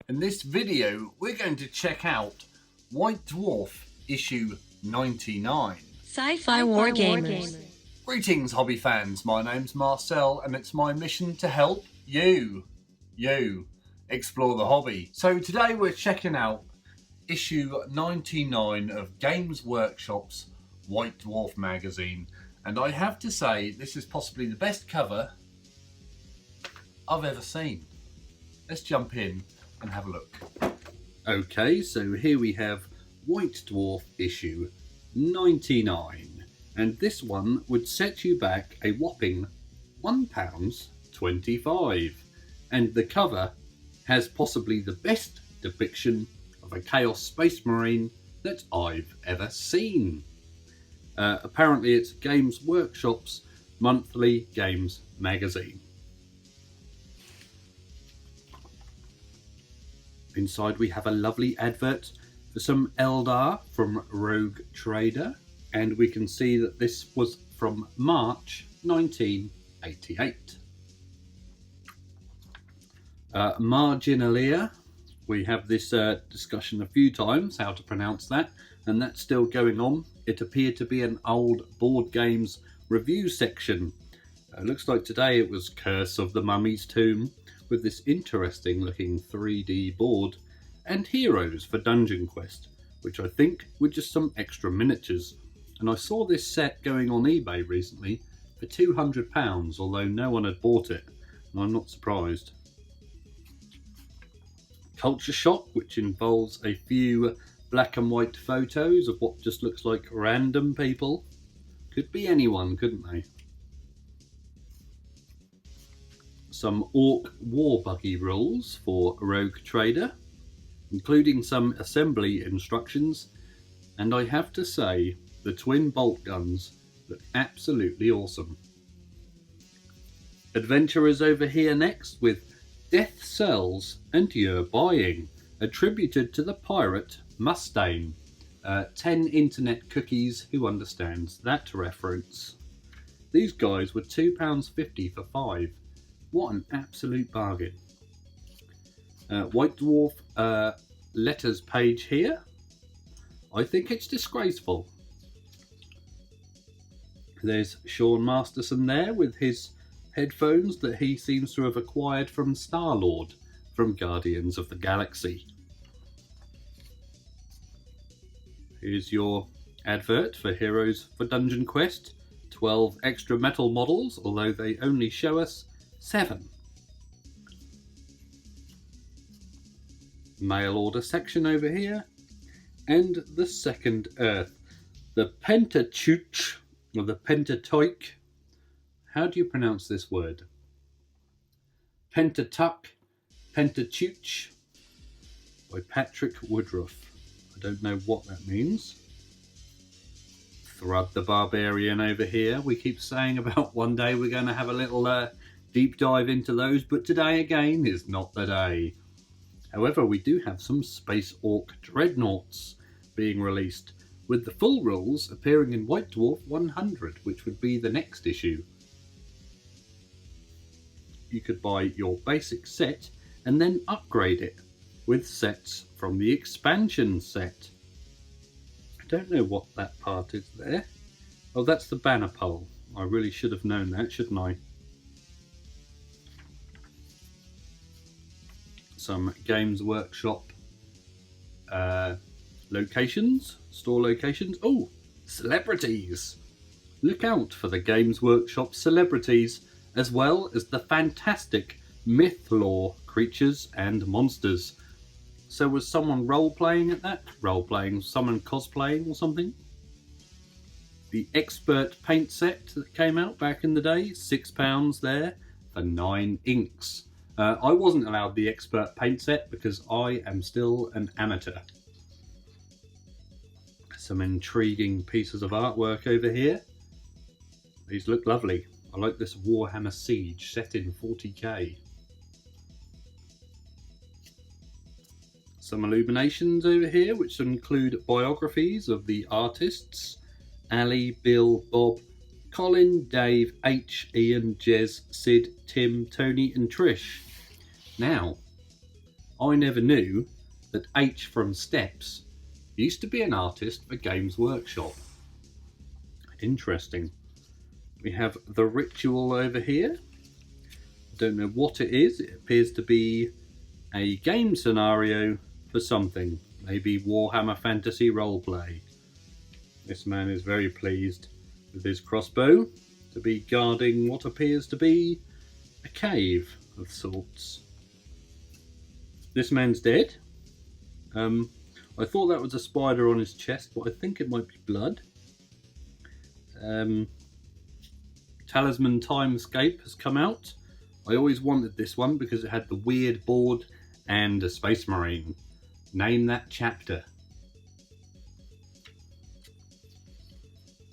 In this video, we're going to check out White Dwarf issue 99. Scifiwargamers. Greetings, hobby fans. My name's Marcel, and it's my mission to help you explore the hobby. So today we're checking out issue 99 of Games Workshop's White Dwarf magazine. And I have to say, this is possibly the best cover I've ever seen. Let's jump in and have a look. Okay, so here we have White Dwarf issue 99, and this one would set you back a whopping £1.25, and the cover has possibly the best depiction of a Chaos Space Marine that I've ever seen. Apparently it's Games Workshop's monthly games magazine. Inside we have a lovely advert for some Eldar from Rogue Trader, and we can see that this was from March 1988. Marginalia, we have this discussion a few times, how to pronounce that, and that's still going on. It appeared to be an old board games review section. Looks like today it was Curse of the Mummy's Tomb, with this interesting looking 3D board, and Heroes for Dungeon Quest, which I think were just some extra miniatures. And I saw this set going on eBay recently for £200, although no one had bought it, and I'm not surprised. Culture Shock, which involves a few black and white photos of what just looks like random people. Could be anyone, couldn't they? Some Ork war buggy rules for Rogue Trader, including some assembly instructions, and I have to say the twin bolt guns look absolutely awesome. Adventurers over here next with Death Sells and You're Buying, attributed to the pirate Mustaine. 10 internet cookies, who understands that reference? These guys were £2.50 for 5. What an absolute bargain. White Dwarf letters page here. I think it's disgraceful. There's Sean Masterson there with his headphones that he seems to have acquired from Star-Lord from Guardians of the Galaxy. Here's your advert for Heroes for Dungeon Quest. 12 extra metal models, although they only show us 7. Mail order section over here, and the Second Earth, the Pentateuch, or the Pentateuch. How do you pronounce this word? Pentateuch, Pentateuch, by Patrick Woodruff. I don't know what that means. Thrud the Barbarian over here. We keep saying about one day we're going to have a little deep dive into those, but today again is not the day. However, we do have some Space Ork Dreadnoughts being released, with the full rules appearing in White Dwarf 100, which would be the next issue. You could buy your basic set and then upgrade it with sets from the expansion set. I don't know what that part is there. Oh, that's the banner pole. I really should have known that, shouldn't I? Some Games Workshop locations, store locations. Oh, celebrities! Look out for the Games Workshop celebrities, as well as the fantastic myth lore creatures and monsters. So was someone role-playing at that? Role-playing, someone cosplaying or something? The Expert paint set that came out back in the day, £6 there for 9 inks. I wasn't allowed the Expert paint set because I am still an amateur. Some intriguing pieces of artwork over here. These look lovely. I like this Warhammer Siege set in 40k. Some illuminations over here which include biographies of the artists. Ali, Bill, Bob, Colin, Dave, H, Ian, Jez, Sid, Tim, Tony and Trish. Now, I never knew that H from Steps used to be an artist for Games Workshop. Interesting. We have the ritual over here. Don't know what it is. It appears to be a game scenario for something. Maybe Warhammer Fantasy Roleplay. This man is very pleased with his crossbow to be guarding what appears to be a cave of sorts. This man's dead. I thought that was a spider on his chest, but I think it might be blood. Talisman Timescape has come out. I always wanted this one because it had the weird board and a Space Marine. Name that chapter.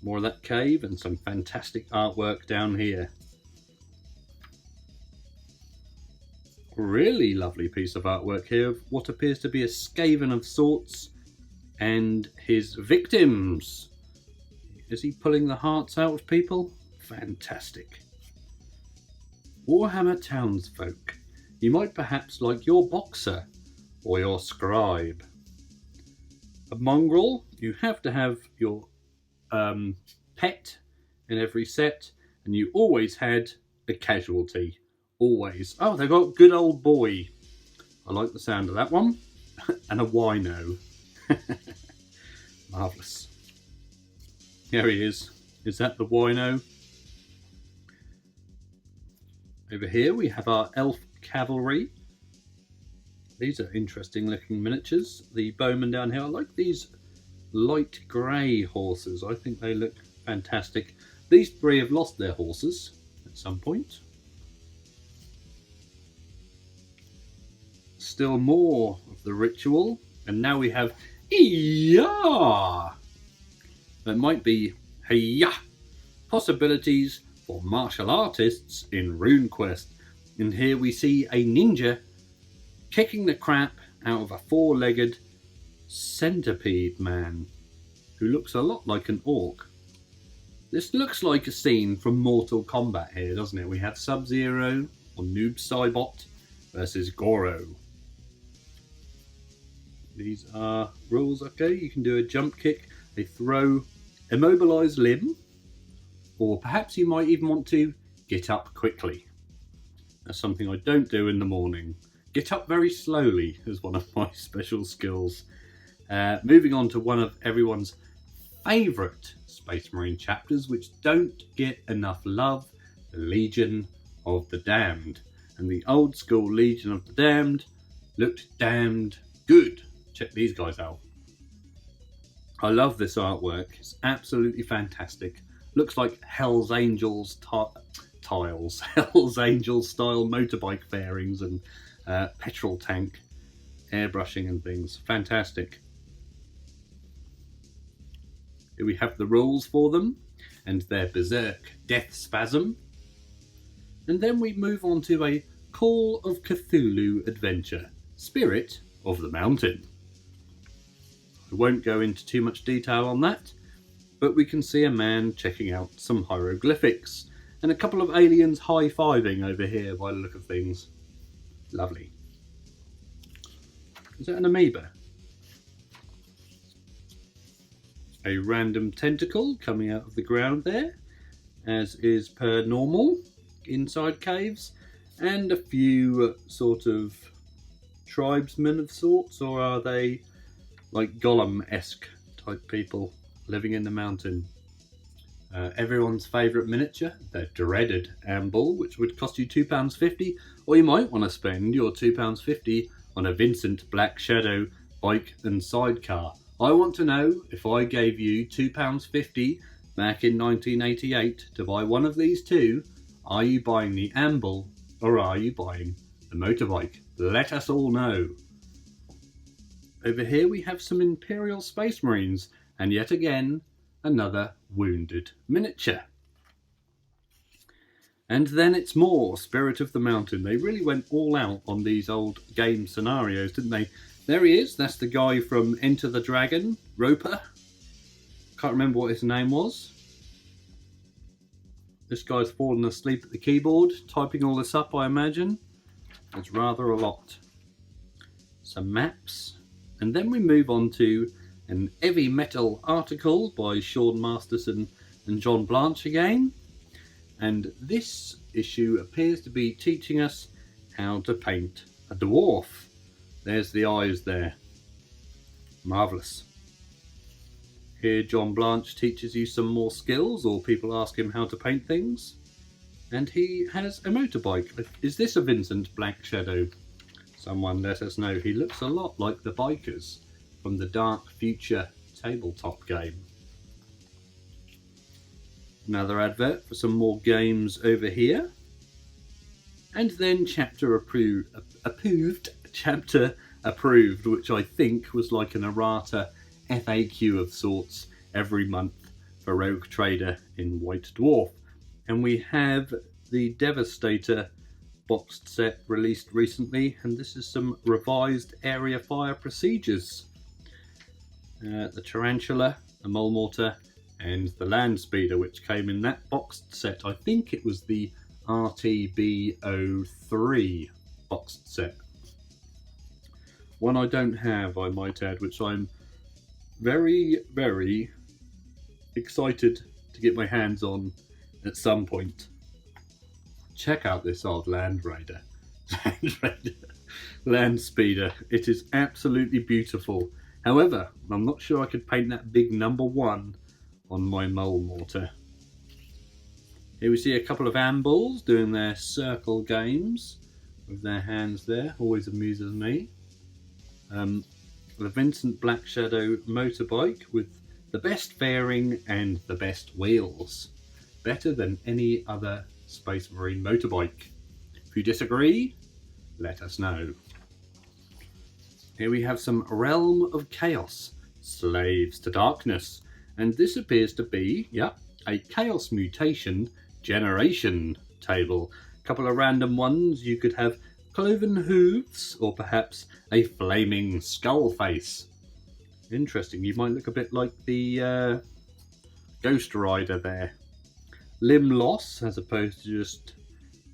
More of that cave and some fantastic artwork down here. Really lovely piece of artwork here of what appears to be a Skaven of sorts and his victims. Is he pulling the hearts out of people? Fantastic. Warhammer townsfolk, you might perhaps like your boxer or your scribe. A mongrel, you have to have your pet in every set, and you always had a casualty. Always. Oh, they got good old boy. I like the sound of that one. And a wino. Marvellous. Here he is. Is that the wino? Over here we have our elf cavalry. These are interesting looking miniatures. The bowmen down here. I like these light grey horses. I think they look fantastic. These three have lost their horses at some point. Still more of the ritual, and now we have Iya. There might be Hiya possibilities for martial artists in RuneQuest, and here we see a ninja kicking the crap out of a four-legged centipede man who looks a lot like an orc. This looks like a scene from Mortal Kombat here, doesn't it? We have Sub-Zero or Noob Saibot versus Goro. These are rules, okay? You can do a jump kick, a throw, immobilise limb, or perhaps you might even want to get up quickly. That's something I don't do in the morning. Get up very slowly is one of my special skills. Moving on to one of everyone's favourite Space Marine chapters, which don't get enough love, the Legion of the Damned. And the old school Legion of the Damned looked damned good. Check these guys out. I love this artwork. It's absolutely fantastic. Looks like Hell's Angels tiles. Hell's Angels style motorbike fairings and petrol tank airbrushing and things. Fantastic. Here we have the rules for them and their berserk death spasm. And then we move on to a Call of Cthulhu adventure. Spirit of the Mountain. I won't go into too much detail on that, but we can see a man checking out some hieroglyphics and a couple of aliens high-fiving over here by the look of things. Lovely. Is that an amoeba? A random tentacle coming out of the ground there, as is per normal inside caves, and a few sort of tribesmen of sorts, or are they like Gollum-esque type people living in the mountain? Everyone's favourite miniature, the dreaded Amble, which would cost you £2.50, or you might want to spend your £2.50 on a Vincent Black Shadow bike and sidecar. I want to know, if I gave you £2.50 back in 1988 to buy one of these two, are you buying the Amble or are you buying the motorbike? Let us all know. Over here we have some Imperial Space Marines, and yet again another wounded miniature. And then it's more Spirit of the Mountain. They really went all out on these old game scenarios, didn't they? There he is. That's the guy from Enter the Dragon, Roper. Can't remember what his name was. This guy's fallen asleep at the keyboard, typing all this up, I imagine. It's rather a lot. some maps, and then we move on to an heavy metal article by Sean Masterson and John Blanche again. And this issue appears to be teaching us how to paint a dwarf. There's the eyes there. Marvellous. Here John Blanche teaches you some more skills, or people ask him how to paint things. And he has a motorbike. Is this a Vincent Black Shadow? Someone let us know. He looks a lot like the bikers from the Dark Future tabletop game. Another advert for some more games over here. And then chapter approved, chapter approved, which I think was like an errata FAQ of sorts every month for Rogue Trader in White Dwarf. And we have the Devastator boxed set released recently, and this is some revised area fire procedures. The Tarantula, the Mole Mortar, and the Land Speeder, which came in that boxed set. I think it was the RTB03 boxed set. One I don't have, I might add, which I'm very, very excited to get my hands on at some point. Check out this old Land Raider. Land Speeder. It is absolutely beautiful. However, I'm not sure I could paint that big number 1 on my Mole Mortar. Here we see a couple of Ambles doing their circle games with their hands there. Always amuses me. The Vincent Black Shadow motorbike with the best fairing and the best wheels. Better than any other Space Marine motorbike. If you disagree, let us know. Here we have some Realm of Chaos, Slaves to Darkness, and this appears to be, a Chaos Mutation Generation table. A couple of random ones. You could have cloven hooves, or perhaps a flaming skull face. Interesting, you might look a bit like the Ghost Rider there. Limb loss, as opposed to just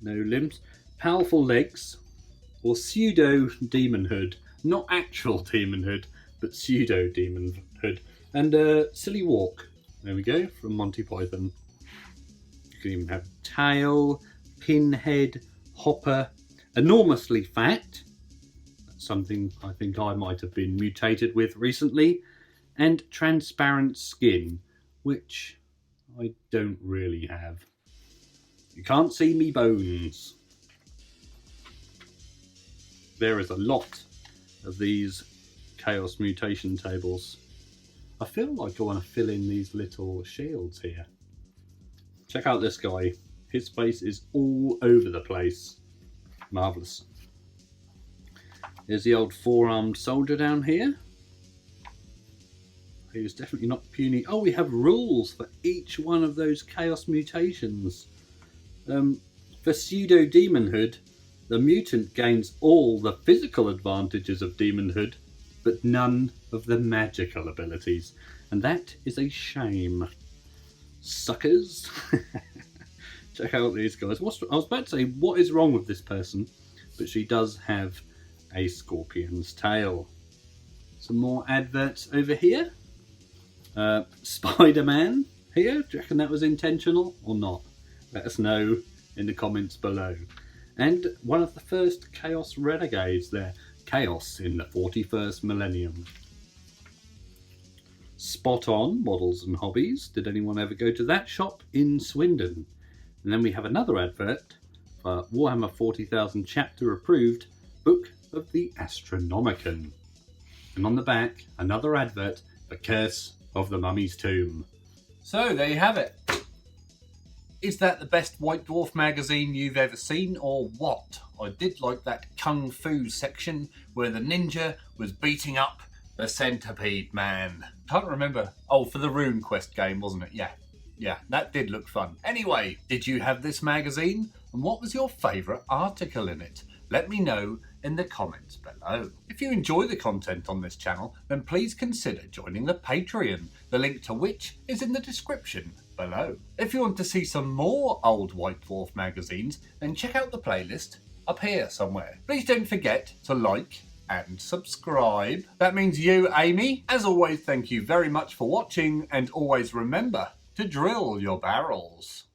no limbs. Powerful legs, or pseudo demonhood. Not actual demonhood, but pseudo demonhood. And silly walk. There we go, from Monty Python. You can even have tail, pinhead, hopper, enormously fat. That's something I think I might have been mutated with recently. And transparent skin, which I don't really have. You can't see me bones. There is a lot of these Chaos Mutation tables. I feel like I want to fill in these little shields here. Check out this guy. His face is all over the place. Marvellous. Here's the old 4-armed soldier down here. He was definitely not puny. Oh, we have rules for each one of those Chaos Mutations. For pseudo demonhood, the mutant gains all the physical advantages of demonhood, but none of the magical abilities. And that is a shame. Suckers. Check out these guys. I was about to say, what is wrong with this person? But she does have a scorpion's tail. Some more adverts over here. Spider-Man here. Do you reckon that was intentional or not? Let us know in the comments below. And one of the first Chaos Renegades there. Chaos in the 41st millennium. Spot on models and hobbies. Did anyone ever go to that shop in Swindon? And then we have another advert for Warhammer 40,000 chapter approved Book of the Astronomicon. And on the back, another advert for Curse of the Mummy's Tomb. So there you have it. Is that the best White Dwarf magazine you've ever seen, or what? I did like that Kung Fu section where the ninja was beating up the centipede man. Can't remember. Oh, for the Rune Quest game, wasn't it? Yeah, that did look fun. Anyway, did you have this magazine? And what was your favourite article in it? Let me know in the comments below. If you enjoy the content on this channel, then please consider joining the Patreon, the link to which is in the description below. If you want to see some more old White Dwarf magazines, then check out the playlist up here somewhere. Please don't forget to like, and subscribe. That means you, Amy. As always, thank you very much for watching, and always remember to drill your barrels.